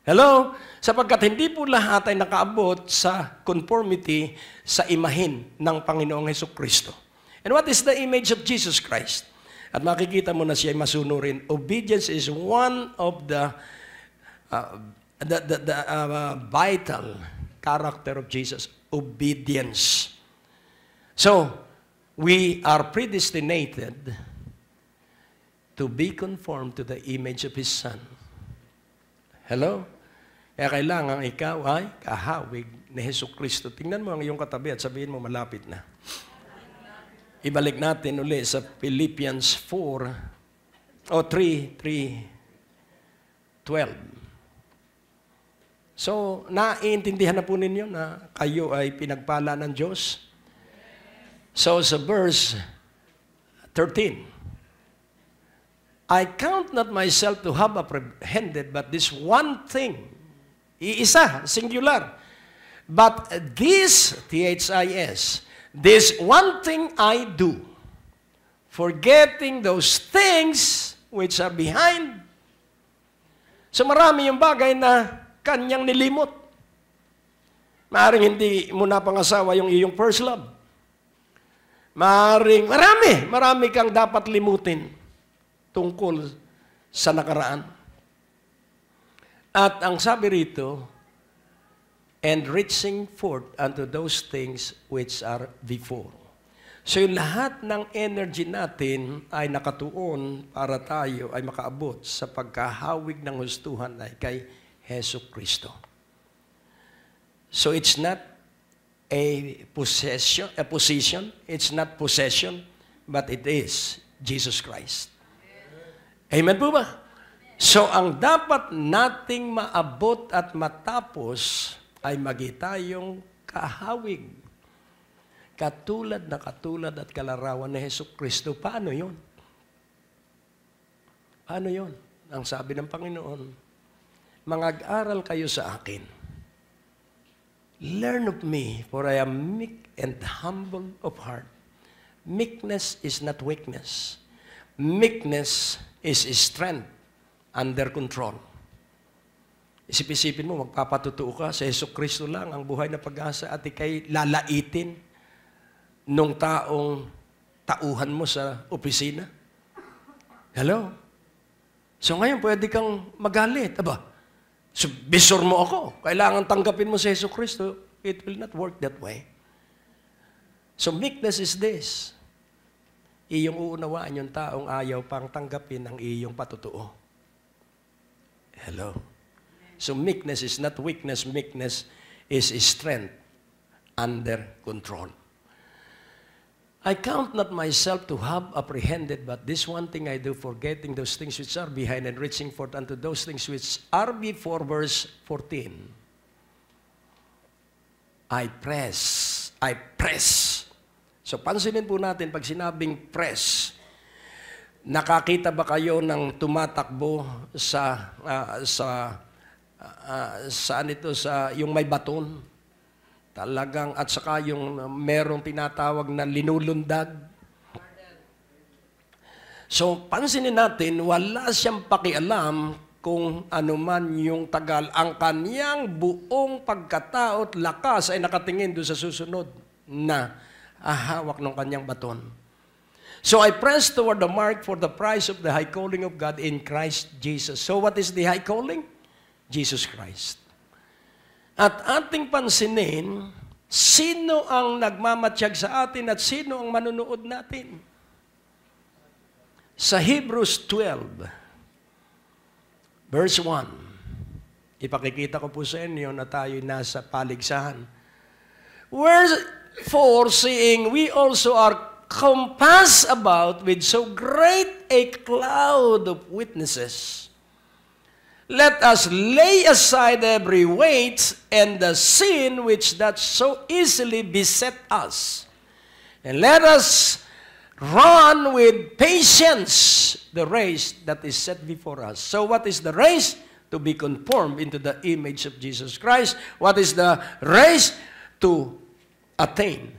Hello? Sapagkat hindi po lahat ay nakaabot sa conformity sa imahin ng Panginoong Hesukristo. And what is the image of Jesus Christ? At makikita mo na siya ay masunurin. Obedience is one of the vital character of Jesus. Obedience. So, we are predestinated to be conformed to the image of His Son. Hello? Kaya kailangan ikaw ay kahawig ni Hesukristo. Tingnan mo ang iyong katabi at sabihin mo malapit na. Ibalik natin uli sa Philippians 3:12. So, naiintindihan na po ninyo na kayo ay pinagpala ng Diyos? So, sa verse 13, I count not myself to have apprehended, but this one thing, iisa, singular, but this, T-H-I-S, this one thing I do, forgetting those things which are behind. So, marami yung bagay na kanyang nilimot. Maaring hindi mo napangasawa yung iyong first love. Marami kang dapat limutin tungkol sa nakaraan. At ang sabi rito, and reaching forth unto those things which are before. So yung lahat ng energy natin ay nakatuon para tayo ay makaabot sa pagkahawig ng hustuhan ay kay Hesukristo. So it's not a position, it's not possession, but it is Jesus Christ. Amen po ba? So ang dapat nating maabot at matapos ay magitayong kahawig. Katulad at kalarawan ni Hesukristo. Paano yun? Paano yun? Ang sabi ng Panginoon, mangag-aral kayo sa akin. Learn of me, for I am meek and humble of heart. Meekness is not weakness. Meekness is strength under control. Isip-isipin mo, magpapatutuo ka sa Hesukristo lang ang buhay na pag-asa at ikay lalaitin nung taong tauhan mo sa opisina. Hello? So ngayon, pwede kang magalit. Aba, so, bisor mo ako. Kailangan tanggapin mo si Hesukristo. It will not work that way. So, meekness is this. Iyong uunawaan yung taong ayaw pang tanggapin ang iyong patutuo. Hello? So, meekness is not weakness. Meekness is strength under control. I count not myself to have apprehended, but this one thing I do, forgetting those things which are behind and reaching forth unto those things which are before. Verse 14. I press So pansinin po natin pag sinabing press, nakakita ba kayo ng tumatakbo saan ito, sa yung may baton? Talagang, at saka yung merong tinatawag na linulundag. So, pansinin natin, wala siyang pakialam kung ano man yung tagal. Ang kanyang buong pagkatao at lakas ay nakatingin doon sa susunod na hawak ng kanyang baton. So, I press toward the mark for the prize of the high calling of God in Christ Jesus. So, what is the high calling? Jesus Christ. At ating pansinin, sino ang nagmamatiyag sa atin at sino ang manunood natin? Sa Hebrews 12, verse 1, ipakikita ko po sa inyo na tayo nasa paligsahan. Wherefore, seeing we also are compassed about with so great a cloud of witnesses, let us lay aside every weight and the sin which doth so easily beset us, and let us run with patience the race that is set before us. So what is the race? To be conformed into the image of Jesus Christ. What is the race? To attain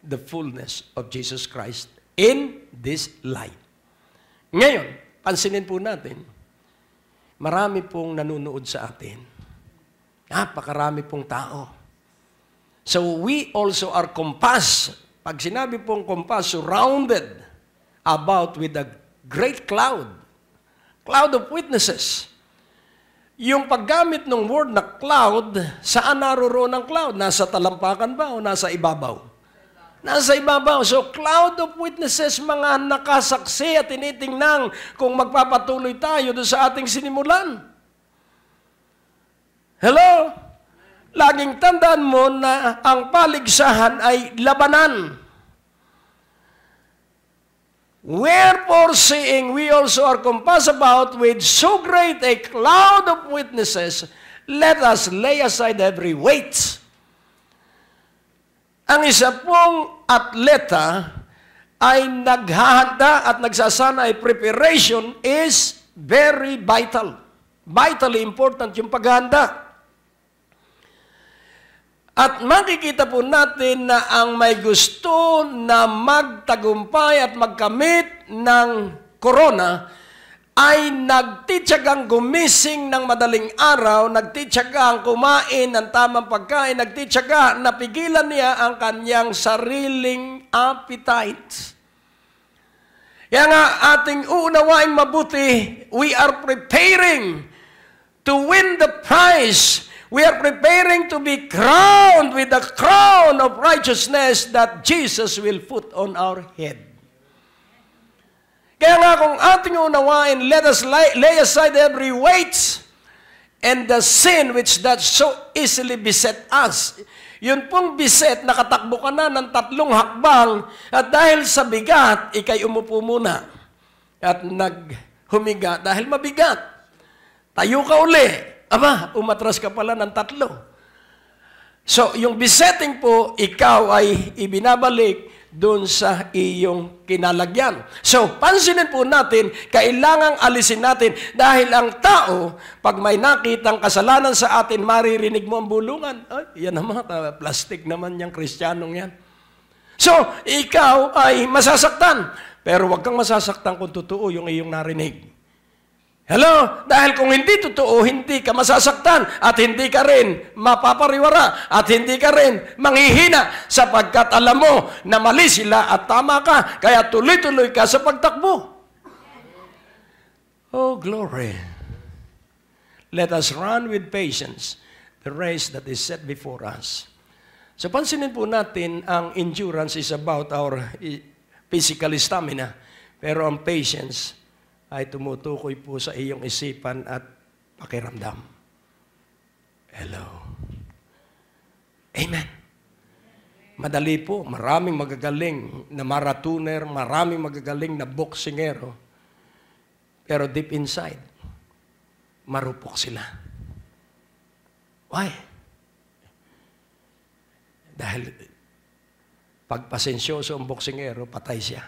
the fullness of Jesus Christ in this life. Ngayon, pansinin po natin, marami pong nanunood sa atin. Napakarami pong tao. So we also are compassed. Pag sinabi pong compass, surrounded about with a great cloud of witnesses. Yung paggamit ng word na cloud, saan naroroon ang cloud? Nasa talampakan ba o nasa ibabaw? Nasa ibabaw. So cloud of witnesses, mga nakasaksi at tinitingnan kung magpapatuloy tayo doon sa ating sinimulan. Hello? Laging tandaan mo na ang paligsahan ay labanan. Wherefore, seeing we also are compassed about with so great a cloud of witnesses, let us lay aside every weight. Ang isa pong atleta ay naghahanda at nagsasana ay preparation is very vital. Vitally important yung paghahanda. At makikita po natin na ang may gusto na magtagumpay at magkamit ng corona ay nagtitsagang gumising ng madaling araw, nagtitsagang kumain ng tamang pagkain, nagtitsaga na pigilan niya ang kanyang sariling appetite. Kaya nga ating uunawaing mabuti, we are preparing to win the prize. We are preparing to be crowned with the crown of righteousness that Jesus will put on our head. Kaya nga kung ating unawain, let us lay aside every weight and the sin which doth so easily beset us. Yun pong biset, nakatakbo ka na ng 3 hakbang at dahil sa bigat, ikay umupo muna at naghumiga dahil mabigat. Tayo ka uli. Aba, umatras ka pala ng 3. So, yung besetting po, ikaw ay ibinabalik doon sa iyong kinalagyan. So, pansinin po natin, kailangang alisin natin dahil ang tao, pag may nakitang kasalanan sa atin, maririnig mo ang bulungan. Ay, yan naman, plastic naman yung Kristiyanong yan. So, ikaw ay masasaktan. Pero wag kang masasaktan kung totoo yung iyong narinig. Hello? Dahil kung hindi totoo, hindi ka masasaktan at hindi ka rin mapapariwara at hindi ka rin manghihina sapagkat alam mo na mali sila at tama ka, kaya tuloy-tuloy ka sa pagtakbo. Oh, glory. Let us run with patience the race that is set before us. So pansinin po natin, ang endurance is about our physical stamina, pero ang patience ay tumutukoy po sa iyong isipan at pakiramdam. Hello. Amen. Madali po, maraming magagaling na marathoner, maraming magagaling na boksingero. Pero deep inside, marupok sila. Why? Dahil Pag pasensyoso ang boksingero, patay siya.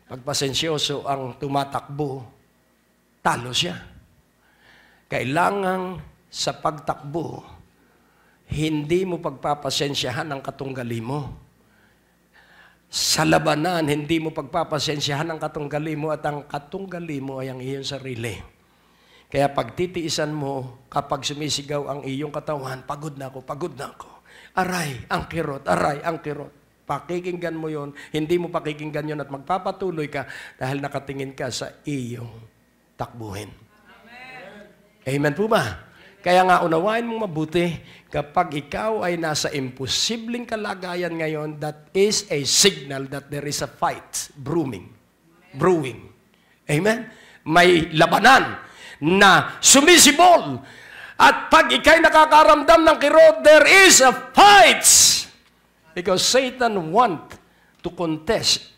Pag pasensyoso ang tumatakbo, talo siya. Kailangan sa pagtakbo, hindi mo pagpapasensyahan ang katunggali mo. Sa labanan, hindi mo pagpapasensyahan ang katunggali mo at ang katunggali mo ay ang iyong sarili. Kaya pagtitiisan mo, kapag sumisigaw ang iyong katawan, pagod na ako, pagod na ako. Aray, ang kirot, aray, ang kirot. Pakikinggan mo yon, hindi mo pakikinggan yon at magpapatuloy ka dahil nakatingin ka sa iyong takbuhin. Amen po ba? Kaya nga unawain mong mabuti, kapag ikaw ay nasa imposibleng kalagayan ngayon, that is a signal that there is a fight brewing. Amen? May labanan na sumisibol. At pag ikay nakakaramdam ng kirot, there is a fight. Because Satan want to contest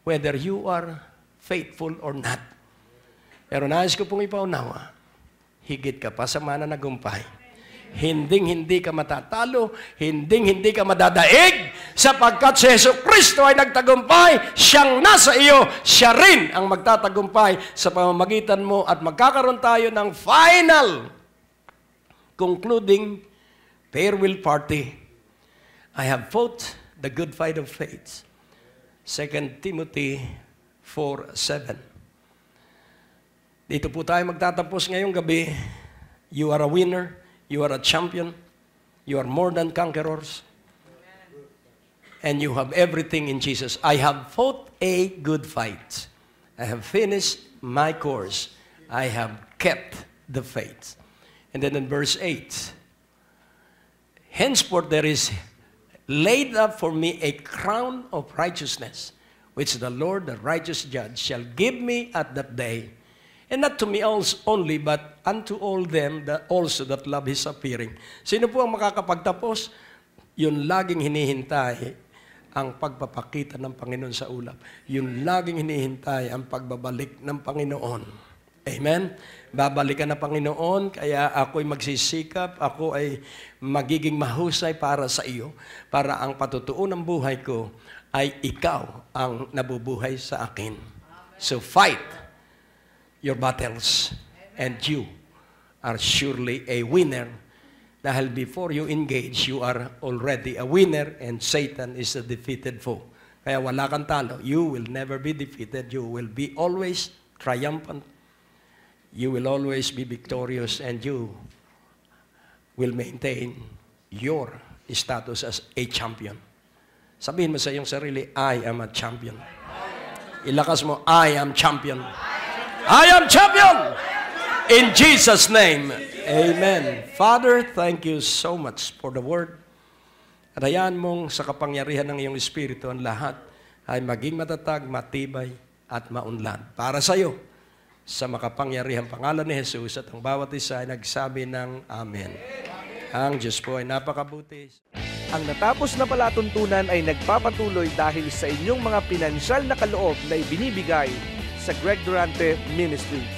whether you are faithful or not. Pero nais ko pong ipaunawa, higit ka pa sa mananagumpay. Hinding-hindi ka matatalo, hinding-hindi ka madadaig, sapagkat si Jesucristo ay nagtagumpay, siyang nasa iyo, siya rin ang magtatagumpay sa pamamagitan mo at magkakaroon tayo ng final, concluding farewell party. I have fought the good fight of faith. 2 Timothy 4:7. Dito po tayo magtatapos ngayong gabi. You are a winner. You are a champion. You are more than conquerors. And you have everything in Jesus. I have fought a good fight. I have finished my course. I have kept the faith. And then in verse 8, henceforth there is laid up for me a crown of righteousness, which the Lord, the righteous judge, shall give me at that day. And not to me only, but unto all them that also that love His appearing. Sino po ang makakapagtapos? Yun laging hinihintay ang pagpapakita ng Panginoon sa ulap. Yun laging hinihintay ang pagbabalik ng Panginoon. Amen? Babalikan na Panginoon, kaya ako'y magsisikap, ako ay magiging mahusay para sa iyo, para ang patutuon ng buhay ko ay ikaw ang nabubuhay sa akin. So fight your battles, and you are surely a winner. Dahil before you engage, you are already a winner, and Satan is a defeated foe. Kaya wala kang talo. You will never be defeated. You will be always triumphant. You will always be victorious, and you will maintain your status as a champion. Sabihin mo sa iyong sarili, I am a champion. Ilakas mo, I am champion. I am champion! In Jesus' name, amen. Father, thank you so much for the word. At hayaan mong sa kapangyarihan ng iyong Espiritu, ang lahat ay maging matatag, matibay, at maunlad. Para sa iyo, sa makapangyarihang pangalan ni Jesus, at ang bawat isa ay nagsabi ng Amen. Ang Diyos po ay napakabuti. Ang natapos na palatuntunan ay nagpapatuloy dahil sa inyong mga pinansyal na kaloob na ibinibigay sa Greg Durante Ministries.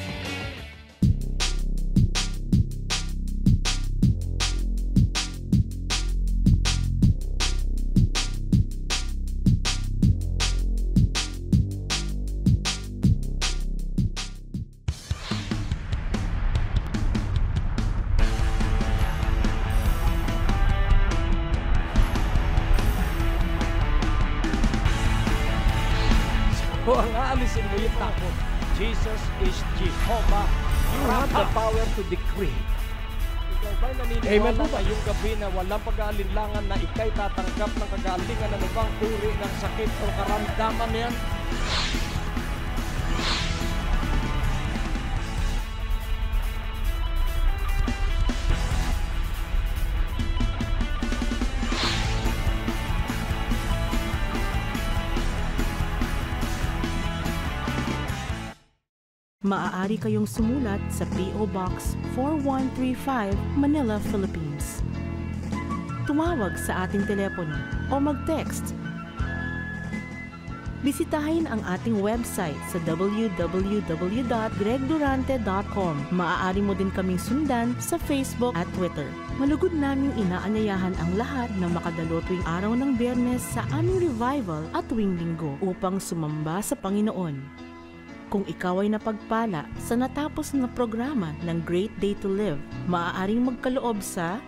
O ang aalisin mo yung takot. Jesus is Jehovah. You have the power to decree. Ikaw ba'y naniniwala na ngayong gabi na walang pag-aalinlangan na ikay tatanggap ng kagalingan ng ibang uri ng sakit o karamdaman yan? Maaari kayong sumulat sa P.O. Box 4135, Manila, Philippines. Tumawag sa ating telepono o mag-text Bisitahin ang ating website sa www.gregdurante.com. Maaari mo din kaming sundan sa Facebook at Twitter. Malugod naming inaanyayahan ang lahat na makadalo tuwing araw ng Biyernes sa aming revival at tuwing Linggo upang sumamba sa Panginoon. Kung ikaw ay napagpala sa natapos na programa ng Great Day to Live, maaaring magkaloob sa